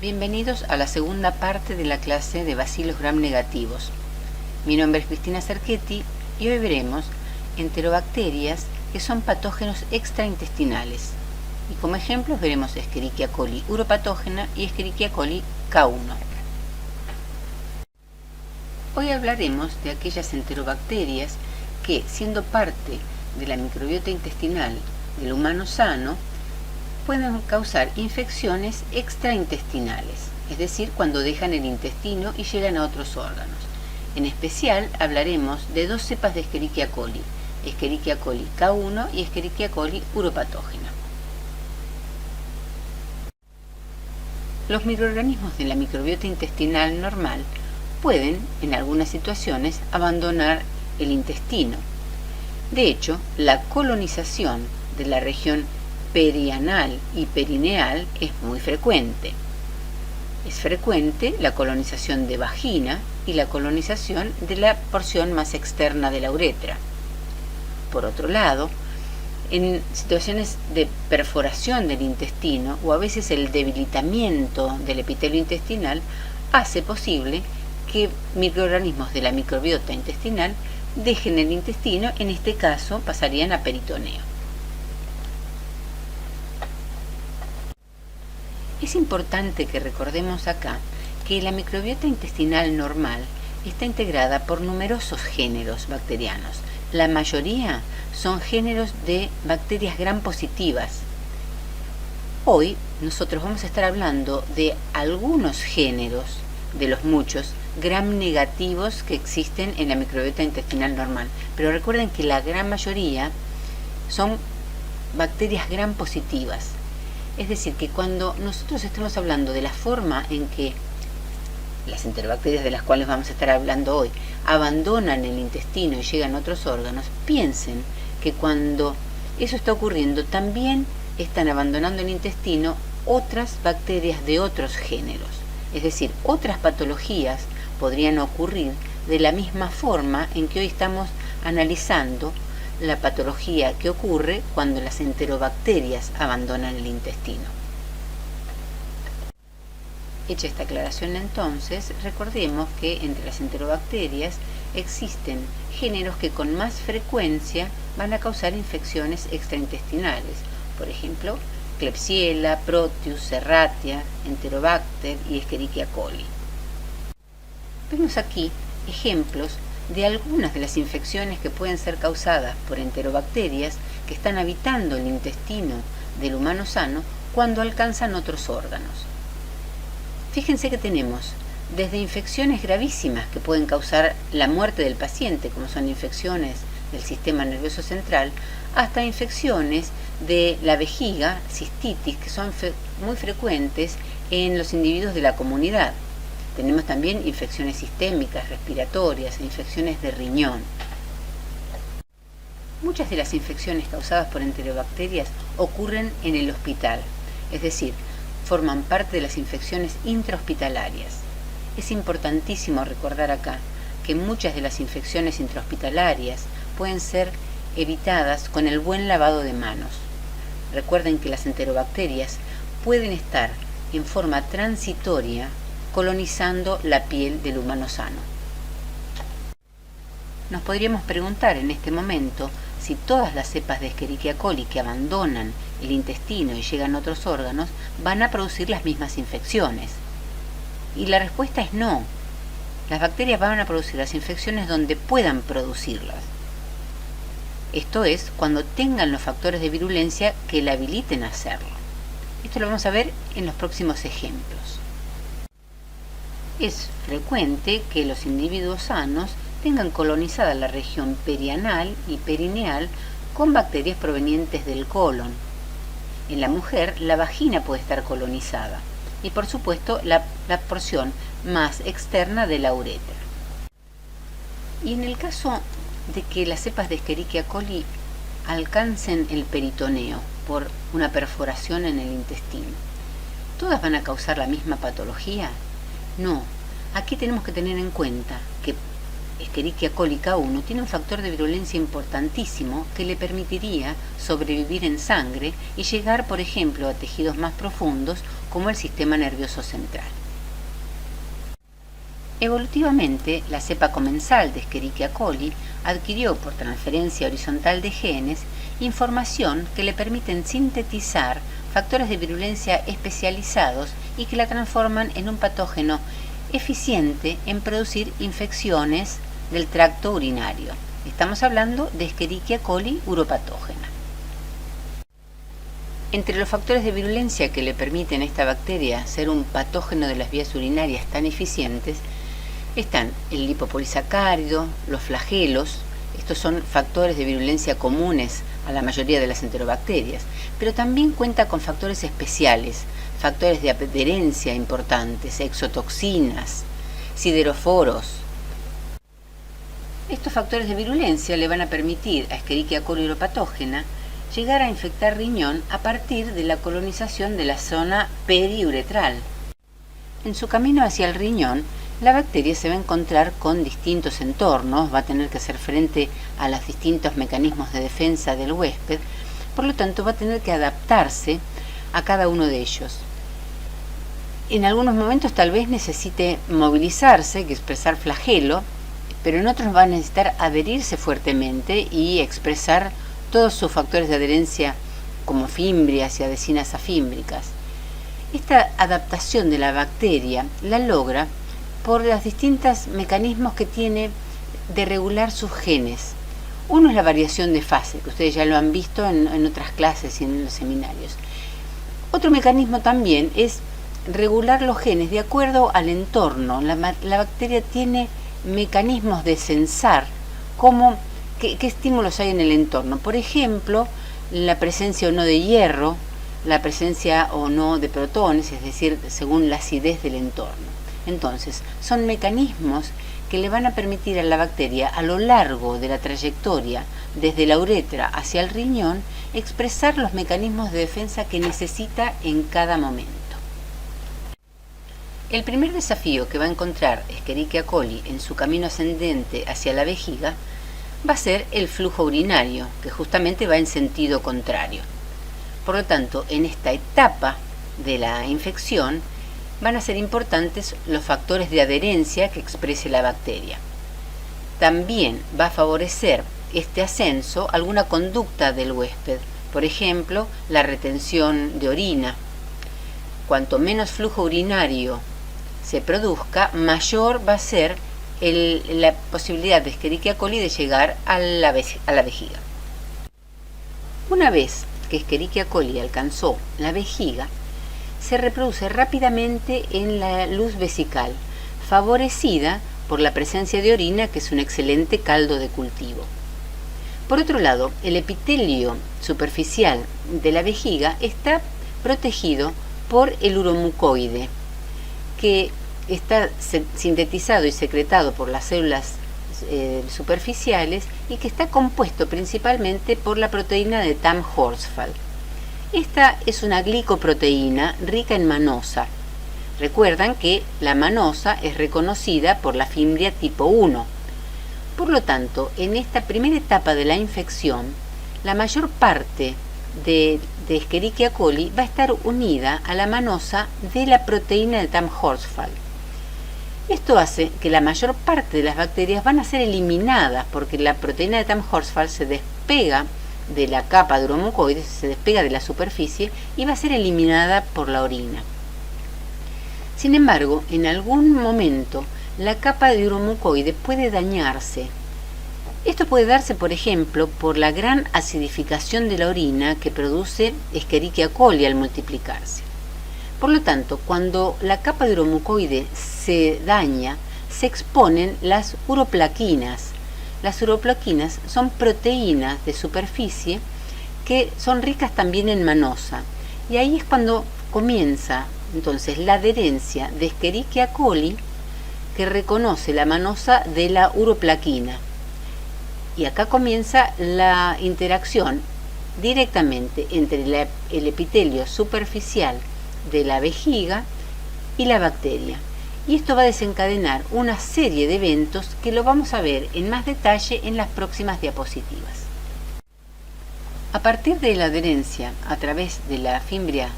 Bienvenidos a la segunda parte de la clase de bacilos gram negativos. Mi nombre es Cristina Cerchetti y hoy veremos enterobacterias que son patógenos extraintestinales. Y como ejemplos veremos Escherichia coli uropatógena y Escherichia coli K1. Hoy hablaremos de aquellas enterobacterias que, siendo parte de la microbiota intestinal del humano sano, pueden causar infecciones extraintestinales, es decir, cuando dejan el intestino y llegan a otros órganos. En especial hablaremos de dos cepas de Escherichia coli K1 y Escherichia coli uropatógena. Los microorganismos de la microbiota intestinal normal pueden, en algunas situaciones, abandonar el intestino. De hecho, la colonización de la región perianal y perineal es muy frecuente. Es frecuente la colonización de vagina y la colonización de la porción más externa de la uretra. Por otro lado, en situaciones de perforación del intestino o a veces el debilitamiento del epitelio intestinal hace posible que microorganismos de la microbiota intestinal dejen el intestino, en este caso pasarían a peritoneo. Es importante que recordemos acá que la microbiota intestinal normal está integrada por numerosos géneros bacterianos. La mayoría son géneros de bacterias gram positivas. Hoy nosotros vamos a estar hablando de algunos géneros, de los muchos, gram negativos que existen en la microbiota intestinal normal. Pero recuerden que la gran mayoría son bacterias gram positivas. Es decir, que cuando nosotros estamos hablando de la forma en que las enterobacterias de las cuales vamos a estar hablando hoy abandonan el intestino y llegan a otros órganos, piensen que cuando eso está ocurriendo también están abandonando el intestino otras bacterias de otros géneros. Es decir, otras patologías podrían ocurrir de la misma forma en que hoy estamos analizando la patología que ocurre cuando las enterobacterias abandonan el intestino. Hecha esta aclaración entonces, recordemos que entre las enterobacterias existen géneros que con más frecuencia van a causar infecciones extraintestinales. Por ejemplo, Klebsiella, Proteus, Serratia, Enterobacter y Escherichia coli. Vemos aquí ejemplos de algunas de las infecciones que pueden ser causadas por enterobacterias que están habitando el intestino del humano sano cuando alcanzan otros órganos. Fíjense que tenemos desde infecciones gravísimas que pueden causar la muerte del paciente, como son infecciones del sistema nervioso central, hasta infecciones de la vejiga, cistitis, que son muy frecuentes en los individuos de la comunidad. Tenemos también infecciones sistémicas, respiratorias, infecciones de riñón. Muchas de las infecciones causadas por enterobacterias ocurren en el hospital, es decir, forman parte de las infecciones intrahospitalarias. Es importantísimo recordar acá que muchas de las infecciones intrahospitalarias pueden ser evitadas con el buen lavado de manos. Recuerden que las enterobacterias pueden estar en forma transitoria colonizando la piel del humano sano. Nos podríamos preguntar en este momento si todas las cepas de Escherichia coli que abandonan el intestino y llegan a otros órganos van a producir las mismas infecciones. Y la respuesta es no. Las bacterias van a producir las infecciones donde puedan producirlas. Esto es, cuando tengan los factores de virulencia que la habiliten a hacerlo. Esto lo vamos a ver en los próximos ejemplos. Es frecuente que los individuos sanos tengan colonizada la región perianal y perineal con bacterias provenientes del colon. En la mujer, la vagina puede estar colonizada y, por supuesto, la porción más externa de la uretra. Y en el caso de que las cepas de Escherichia coli alcancen el peritoneo por una perforación en el intestino, ¿todas van a causar la misma patología? No, aquí tenemos que tener en cuenta que Escherichia coli K1 tiene un factor de virulencia importantísimo que le permitiría sobrevivir en sangre y llegar, por ejemplo, a tejidos más profundos como el sistema nervioso central. Evolutivamente, la cepa comensal de Escherichia coli adquirió por transferencia horizontal de genes información que le permiten sintetizar factores de virulencia especializados y que la transforman en un patógeno eficiente en producir infecciones del tracto urinario. Estamos hablando de Escherichia coli uropatógena. Entre los factores de virulencia que le permiten a esta bacteria ser un patógeno de las vías urinarias tan eficientes están el lipopolisacárido, los flagelos. Estos son factores de virulencia comunes a la mayoría de las enterobacterias, pero también cuenta con factores especiales, factores de adherencia importantes, exotoxinas, sideroforos. Estos factores de virulencia le van a permitir a Escherichia coli uropatógena llegar a infectar riñón a partir de la colonización de la zona periuretral. En su camino hacia el riñón, la bacteria se va a encontrar con distintos entornos, va a tener que hacer frente a los distintos mecanismos de defensa del huésped, por lo tanto va a tener que adaptarse a cada uno de ellos. En algunos momentos tal vez necesite movilizarse, que expresar flagelo, pero en otros va a necesitar adherirse fuertemente y expresar todos sus factores de adherencia como fimbrias y adhesinas afímbricas. Esta adaptación de la bacteria la logra por los distintos mecanismos que tiene de regular sus genes. Uno es la variación de fase, que ustedes ya lo han visto en otras clases y en los seminarios. Otro mecanismo también es regular los genes de acuerdo al entorno. La bacteria tiene mecanismos de sensar qué estímulos hay en el entorno. Por ejemplo, la presencia o no de hierro, la presencia o no de protones, es decir, según la acidez del entorno. Entonces, son mecanismos que le van a permitir a la bacteria, a lo largo de la trayectoria, desde la uretra hacia el riñón, expresar los mecanismos de defensa que necesita en cada momento. El primer desafío que va a encontrar Escherichia coli en su camino ascendente hacia la vejiga va a ser el flujo urinario, que justamente va en sentido contrario. Por lo tanto, en esta etapa de la infección, van a ser importantes los factores de adherencia que exprese la bacteria. También va a favorecer este ascenso alguna conducta del huésped, por ejemplo, la retención de orina. Cuanto menos flujo urinario se produzca, mayor va a ser la posibilidad de Escherichia coli de llegar a la vejiga. Una vez que Escherichia coli alcanzó la vejiga, se reproduce rápidamente en la luz vesical, favorecida por la presencia de orina, que es un excelente caldo de cultivo. Por otro lado, el epitelio superficial de la vejiga está protegido por el uromucoide, que está sintetizado y secretado por las células superficiales y que está compuesto principalmente por la proteína de Tamm-Horsfall. Esta es una glicoproteína rica en manosa. Recuerdan que la manosa es reconocida por la fimbria tipo 1. Por lo tanto, en esta primera etapa de la infección, la mayor parte de Escherichia coli va a estar unida a la manosa de la proteína de Tamm-Horsfall. Esto hace que la mayor parte de las bacterias van a ser eliminadas porque la proteína de Tamm-Horsfall se despega de la capa de uromucoides, se despega de la superficie y va a ser eliminada por la orina. Sin embargo, en algún momento la capa de uromucoide puede dañarse. Esto puede darse, por ejemplo, por la gran acidificación de la orina que produce Escherichia coli al multiplicarse. Por lo tanto, cuando la capa de uromucoide se daña, se exponen las uroplaquinas. Las uroplaquinas son proteínas de superficie que son ricas también en manosa. Y ahí es cuando comienza entonces la adherencia de Escherichia coli, que reconoce la manosa de la uroplaquina. Y acá comienza la interacción directamente entre el epitelio superficial de la vejiga y la bacteria. y esto va a desencadenar una serie de eventos que lo vamos a ver en más detalle en las próximas diapositivas. A partir de la adherencia a través de la fimbria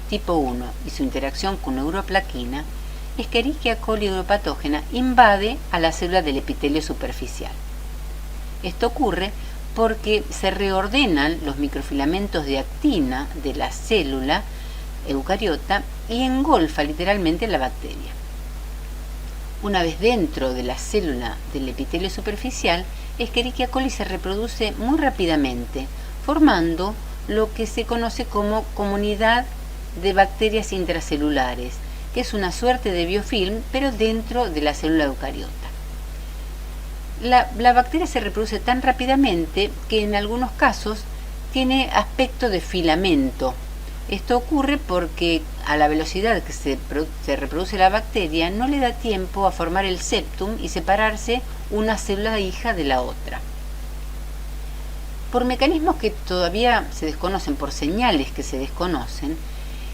tipo 1 y su interacción con uroplaquina, Escherichia coli uropatógena invade a la célula del epitelio superficial. Esto ocurre porque se reordenan los microfilamentos de actina de la célula eucariota y engolfa literalmente la bacteria. Una vez dentro de la célula del epitelio superficial, Escherichia coli se reproduce muy rápidamente, formando lo que se conoce como comunidad de bacterias intracelulares, que es una suerte de biofilm, pero dentro de la célula eucariota. La bacteria se reproduce tan rápidamente que en algunos casos tiene aspecto de filamento. Esto ocurre porque a la velocidad que se reproduce la bacteria no le da tiempo a formar el septum y separarse una célula hija de la otra. Por mecanismos que todavía se desconocen, por señales que se desconocen,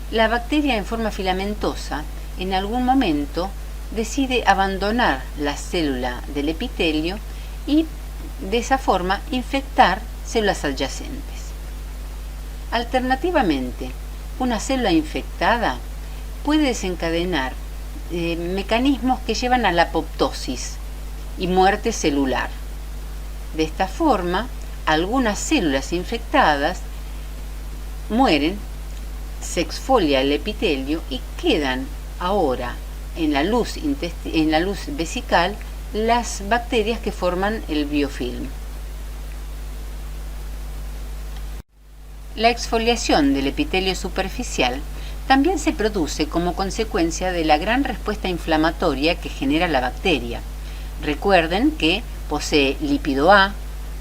la bacteria en forma filamentosa en algún momento decide abandonar la célula del epitelio y de esa forma infectar células adyacentes. Alternativamente, una célula infectada puede desencadenar mecanismos que llevan a la apoptosis y muerte celular. De esta forma, algunas células infectadas mueren, se exfolia el epitelio y quedan ahora en la luz vesical las bacterias que forman el biofilm. La exfoliación del epitelio superficial también se produce como consecuencia de la gran respuesta inflamatoria que genera la bacteria. Recuerden que posee lípido A,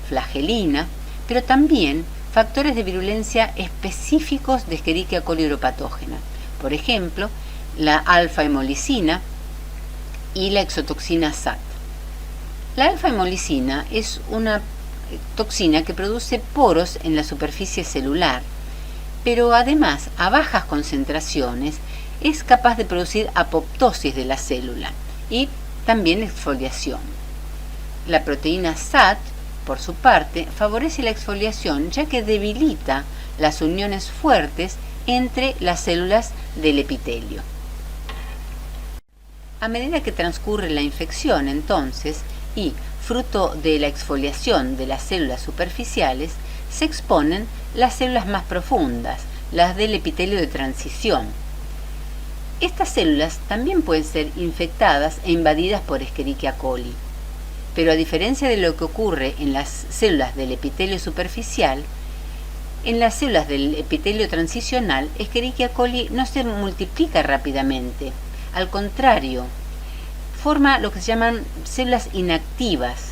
flagelina, pero también factores de virulencia específicos de Escherichia coli uropatógena. Por ejemplo, la alfa-hemolicina y la exotoxina SAT. La alfa-hemolicina es una toxina que produce poros en la superficie celular, pero además a bajas concentraciones es capaz de producir apoptosis de la célula y también exfoliación. La proteína SAT, por su parte, favorece la exfoliación ya que debilita las uniones fuertes entre las células del epitelio. A medida que transcurre la infección, entonces, y fruto de la exfoliación de las células superficiales, se exponen las células más profundas, las del epitelio de transición. Estas células también pueden ser infectadas e invadidas por Escherichia coli, pero a diferencia de lo que ocurre en las células del epitelio superficial, en las células del epitelio transicional, Escherichia coli no se multiplica rápidamente. Al contrario, forma lo que se llaman células inactivas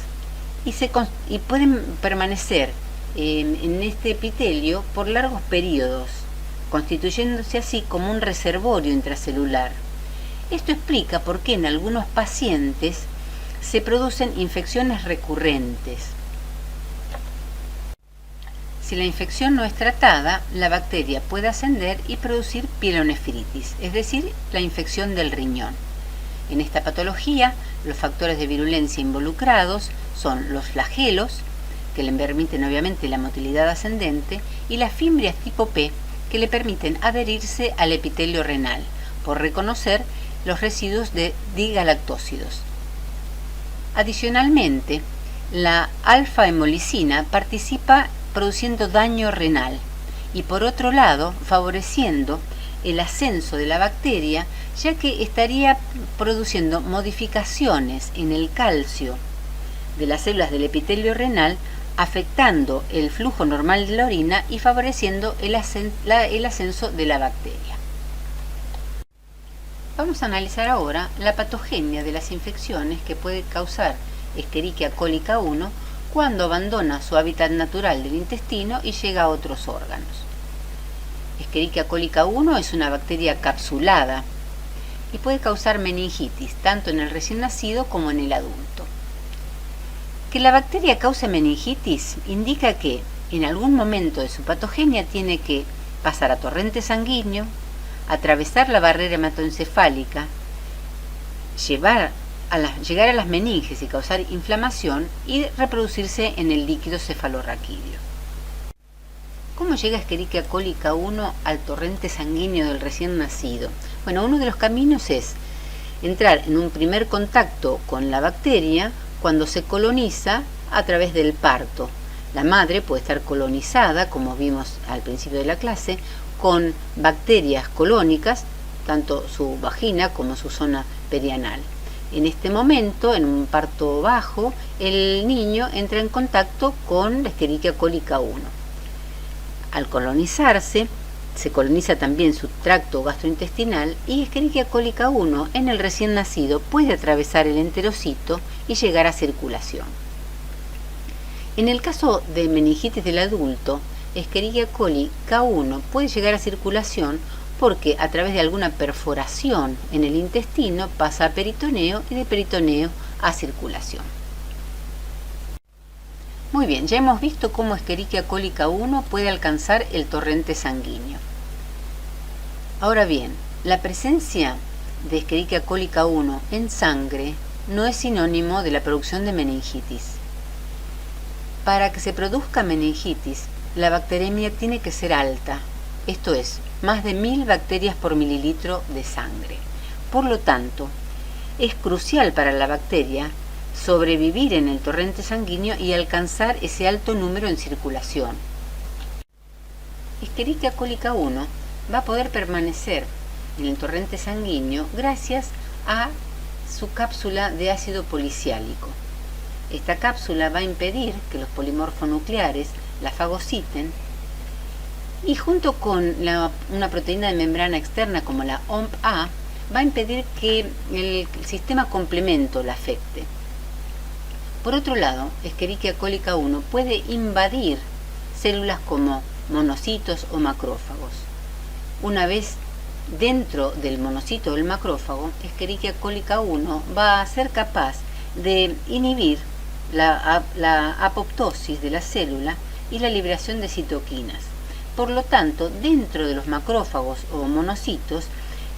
y pueden permanecer en este epitelio por largos periodos, constituyéndose así como un reservorio intracelular. Esto explica por qué en algunos pacientes se producen infecciones recurrentes. Si la infección no es tratada, la bacteria puede ascender y producir pielonefritis, es decir, la infección del riñón. En esta patología, los factores de virulencia involucrados son los flagelos, que le permiten obviamente la motilidad ascendente, y las fimbrias tipo P, que le permiten adherirse al epitelio renal, por reconocer los residuos de digalactósidos. Adicionalmente, la alfa-hemolicina participa produciendo daño renal y por otro lado favoreciendo el ascenso de la bacteria, ya que estaría produciendo modificaciones en el calcio de las células del epitelio renal, afectando el flujo normal de la orina y favoreciendo el ascenso de la bacteria. Vamos a analizar ahora la patogenia de las infecciones que puede causar Escherichia cólica 1 cuando abandona su hábitat natural del intestino y llega a otros órganos. Escherichia cólica 1 es una bacteria capsulada y puede causar meningitis tanto en el recién nacido como en el adulto. Que la bacteria cause meningitis indica que en algún momento de su patogenia tiene que pasar a torrente sanguíneo, atravesar la barrera hematoencefálica llegar a las meninges y causar inflamación y reproducirse en el líquido cefalorraquídeo. ¿Cómo llega Escherichia coli K1 al torrente sanguíneo del recién nacido? Bueno, uno de los caminos es entrar en un primer contacto con la bacteria cuando se coloniza a través del parto. La madre puede estar colonizada, como vimos al principio de la clase, con bacterias colónicas, tanto su vagina como su zona perianal. En este momento, en un parto bajo, el niño entra en contacto con la Escherichia coli K1. Al colonizarse, se coloniza también su tracto gastrointestinal y Escherichia coli K1 en el recién nacido puede atravesar el enterocito y llegar a circulación. En el caso de meningitis del adulto, Escherichia coli K1 puede llegar a circulación porque a través de alguna perforación en el intestino pasa a peritoneo y de peritoneo a circulación. Muy bien, ya hemos visto cómo Escherichia coli K1 puede alcanzar el torrente sanguíneo. Ahora bien, la presencia de Escherichia coli K1 en sangre no es sinónimo de la producción de meningitis. Para que se produzca meningitis, la bacteremia tiene que ser alta, esto es, más de 1000 bacterias por mililitro de sangre. Por lo tanto, es crucial para la bacteria sobrevivir en el torrente sanguíneo y alcanzar ese alto número en circulación. Escherichia coli K1 va a poder permanecer en el torrente sanguíneo gracias a su cápsula de ácido policiálico. Esta cápsula va a impedir que los polimorfonucleares la fagociten y junto con una proteína de membrana externa como la OMP-A va a impedir que el sistema complemento la afecte. Por otro lado, Escherichia coli K1 puede invadir células como monocitos o macrófagos. Una vez dentro del monocito o el macrófago, Escherichia coli K1 va a ser capaz de inhibir la apoptosis de la célula y la liberación de citoquinas. Por lo tanto, dentro de los macrófagos o monocitos,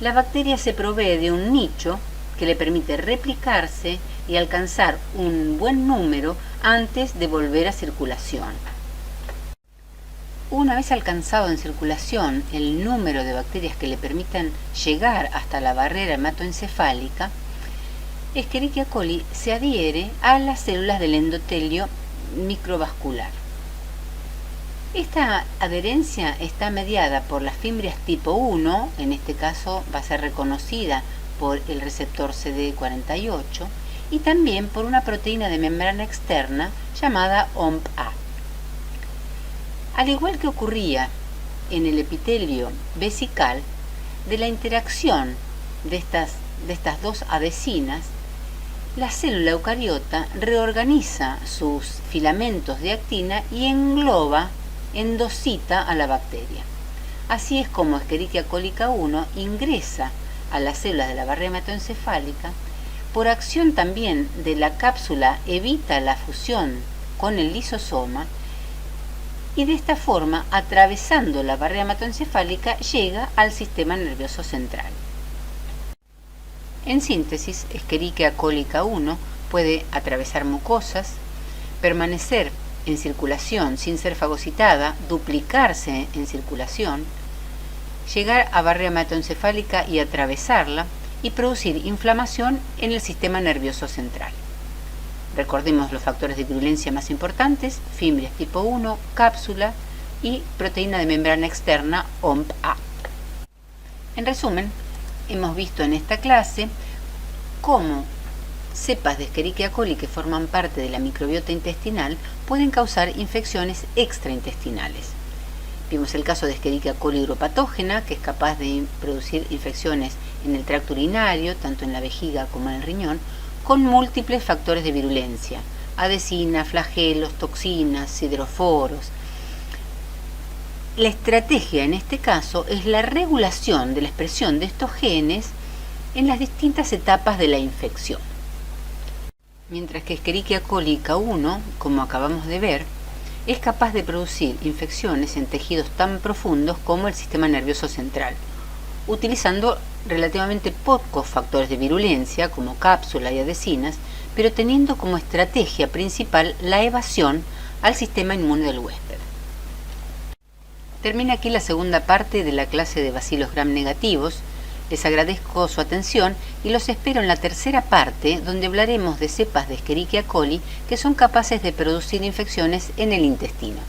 la bacteria se provee de un nicho que le permite replicarse y alcanzar un buen número antes de volver a circulación. Una vez alcanzado en circulación el número de bacterias que le permitan llegar hasta la barrera hematoencefálica, Escherichia coli se adhiere a las células del endotelio microvascular. Esta adherencia está mediada por las fimbrias tipo 1, en este caso va a ser reconocida por el receptor CD48, y también por una proteína de membrana externa llamada OMP-A. Al igual que ocurría en el epitelio vesical, de la interacción de estas dos adhesinas, la célula eucariota reorganiza sus filamentos de actina y engloba, endocita a la bacteria. Así es como Escherichia coli K1 ingresa a las células de la barrera hematoencefálica. Por acción también de la cápsula evita la fusión con el lisosoma y de esta forma, atravesando la barrera hematoencefálica, llega al sistema nervioso central. En síntesis, Escherichia coli K1 puede atravesar mucosas, permanecer en circulación sin ser fagocitada, duplicarse en circulación, llegar a barrera hematoencefálica y atravesarla y producir inflamación en el sistema nervioso central. Recordemos los factores de virulencia más importantes: fimbrias tipo 1, cápsula y proteína de membrana externa OMP-A. En resumen, hemos visto en esta clase cómo cepas de Escherichia coli que forman parte de la microbiota intestinal pueden causar infecciones extraintestinales. Vimos el caso de Escherichia coli hidropatógena, que es capaz de producir infecciones en el tracto urinario, tanto en la vejiga como en el riñón, con múltiples factores de virulencia: adhesina, flagelos, toxinas, sideroforos. La estrategia en este caso es la regulación de la expresión de estos genes en las distintas etapas de la infección. Mientras que Escherichia coli K1, como acabamos de ver, es capaz de producir infecciones en tejidos tan profundos como el sistema nervioso central, utilizando relativamente pocos factores de virulencia, como cápsula y adhesinas, pero teniendo como estrategia principal la evasión al sistema inmune del huésped. Termina aquí la segunda parte de la clase de bacilos gram negativos. Les agradezco su atención y los espero en la tercera parte, donde hablaremos de cepas de Escherichia coli que son capaces de producir infecciones en el intestino.